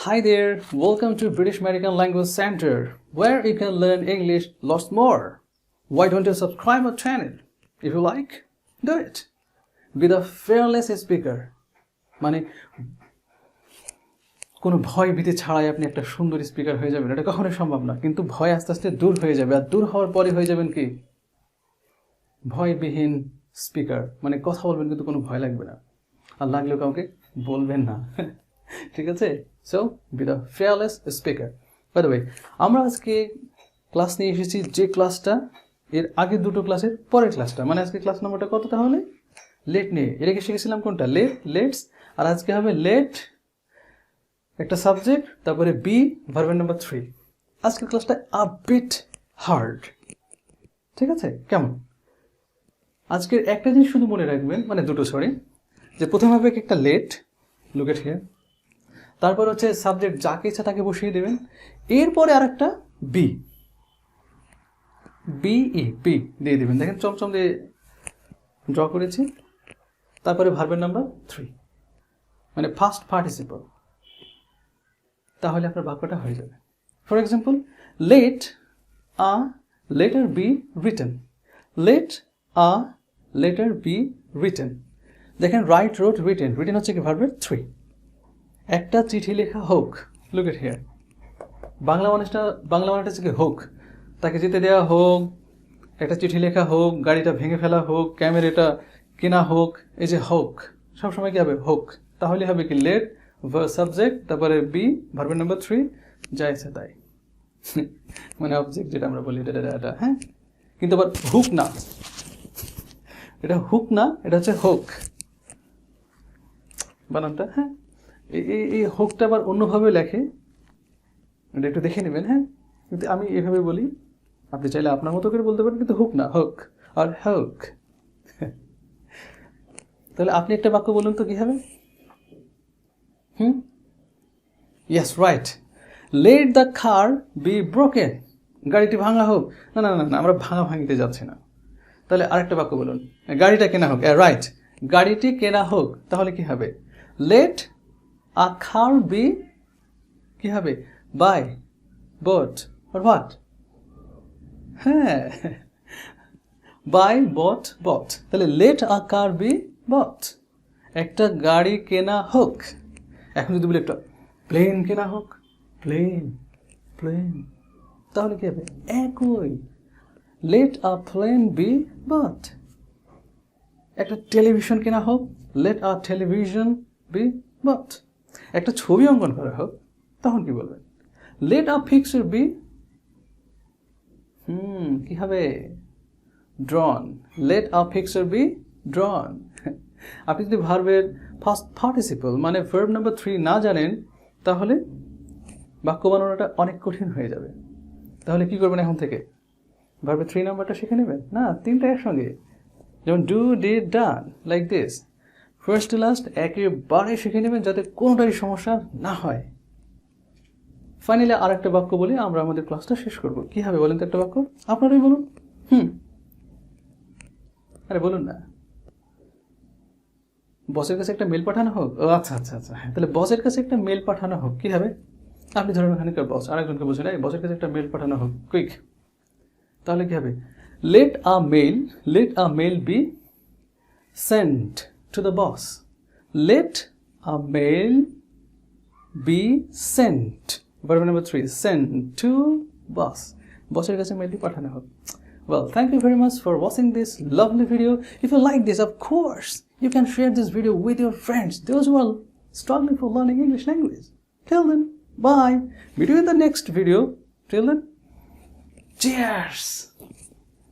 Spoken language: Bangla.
Hi there, welcome to British American Language Center, where you can learn English lots more. Why don't you subscribe our channel? If you like, do it. Be the fearless speaker. মানে কোনো ভয় ভীতি ছাড়াই আপনি একটা সুন্দর স্পিকার হয়ে যাবেন, এটা কখনোই সম্ভব না। কিন্তু ভয় আস্তে আস্তে দূর হয়ে যাবে, আর দূর হওয়ার পরে হয়ে যাবেন কি ভয়বিহীন স্পিকার। মানে কথা বলবেন কিন্তু কোনো ভয় লাগবে না, আর লাগলেও কাউকে বলবেন না। ঠিক আছে? So be the fearless speaker. By the way, আমরা আজকে ক্লাস নিয়ে এসেছি যে ক্লাসটা এর আগের দুটো ক্লাসের পরের ক্লাসটা, মানে আজকে ক্লাস নম্বরটা কত তাহলে? লেট নিয়ে। এর আগে শিখেছিলাম কোনটা? লেটস। আর আজকে হবে লেট একটা সাবজেক্ট, তারপরে বি ভার্বের নাম্বার 3। আজকের ক্লাসটা আ বিট হার্ড। ঠিক আছে? কেমন? আজকের একটা জিনিস শুধু মনে রাখবেন, মানে দুটো সরি, যে প্রথমে হবে একটা লেট, লুক এট হিয়ার, তারপর হচ্ছে সাবজেক্ট যাকে ইচ্ছা তাকে বসিয়ে দেবেন, এরপরে আর একটা বি দিয়ে দেবেন। দেখেন চমচম দিয়ে ড্র করেছি। তারপরে ভার্বের নাম্বার 3, মানে ফার্স্ট পার্টিসিপল। তাহলে আপনার বাক্যটা হয়ে যাবে। For example, late a letter be written. Late a letter be written. দেখেন রাইট, রোট, রিটেন। রিটেন হচ্ছে কি ভার্বের 3। একটা চিঠি লেখা হোক, লুক এট হিয়ার। বাংলা মানেটা হচ্ছে কি হোক, তাকে যেতে দেওয়া হোক, একটা চিঠি লেখা হোক, গাড়িটা ভেঙে ফেলা হোক, ক্যামেরাটা কেনা হোক, এই যে হোক সবসময় কি হবে? হোক। তাহলে হবে কি লেট সাবজেক্ট, তারপরে বি ভার্বের নাম্বার 3, যা ইচ্ছা তাই। মানে অবজেক্ট যেটা আমরা বলি এটা, হ্যাঁ। কিন্তু আবার হুক না, এটা হুক না, এটা হচ্ছে হোক বানানটা, হ্যাঁ। এই হোকটা আবার অন্যভাবে লেখে, এটা একটু দেখে নেবেন, হ্যাঁ। কিন্তু আমি এভাবে বলি, আপনি চাইলে আপনার মতো করে বলতে পারেন, কিন্তু হুক না, হোক আর হোক। তাহলে আপনি একটা বাক্য বলুন তো কি হবে? Yes, right. Let the car B broken. গাড়িটি ভাঙা হোক। না না না না, আমরা ভাঙিতে যাচ্ছি না। তাহলে আরেকটা বাক্য বলুন, গাড়িটা কেনা হোক। রাইট, গাড়িটি কেনা হোক। তাহলে কি হবে? লেট আ কার বি কি হবে? By, but, or what? হ্যাঁ, বাই, বট। তাহলে let a car be bought. একটা গাড়ি কেনা হোক। এখন যদি বলি একটা প্লেন কেনা হোক, প্লেন, তাহলে কি হবে? একই, late a plan be bought. একটা টেলিভিশন কেনা হোক, late a television be bought. একটা ছবি অঙ্কন করা হোক, তখন কি বলবেন? লেট আ পিকচার বি কি হবে? ড্রন। লেট আ পিকচার বি ড্রন। আপনি যদি ভার্বের ফার্স্ট পার্টিসিপল মানে ভার্ব নাম্বার 3 না জানেন, তাহলে বাক্য বানানোটা অনেক কঠিন হয়ে যাবে। তাহলে কি করবেন? এখন থেকে ভার্বের 3 নাম্বারটা শিখে নেবেন। না, 3টা একসঙ্গে, যেমন do, did, done, like this, first to last একেবারে শিখে নেবেন, যাতে কোনোটারই সমস্যা না হয়। ফাইনালি আর একটা বাক্য বলি, আমরা আমাদের ক্লাসটা শেষ করবো। কি হবে বলেন তো একটা বাক্য? আপনারাই বলুন। আরে বলুন না। বসের কাছে একটা মেল পাঠানো হোক। আচ্ছা, হ্যাঁ। তাহলে বসের কাছে একটা মেল পাঠানো হোক, কি হবে? আপনি ধরেন ওখানকার বস, আরেকজনকে বলছেন এই বসের কাছে একটা মেল পাঠানো হোক, কুইক। তাহলে কি হবে? Let a mail be sent to the boss. Let a mail be sent, verb number 3, send to boss. বসের কাছে মেলটি পাঠানো হোক। Well, thank you very much for watching this lovely video. If you like this, of course, you can share this video with your friends, those who are struggling for learning English language. Till then, bye. Meet you in the next video. Till then, cheers.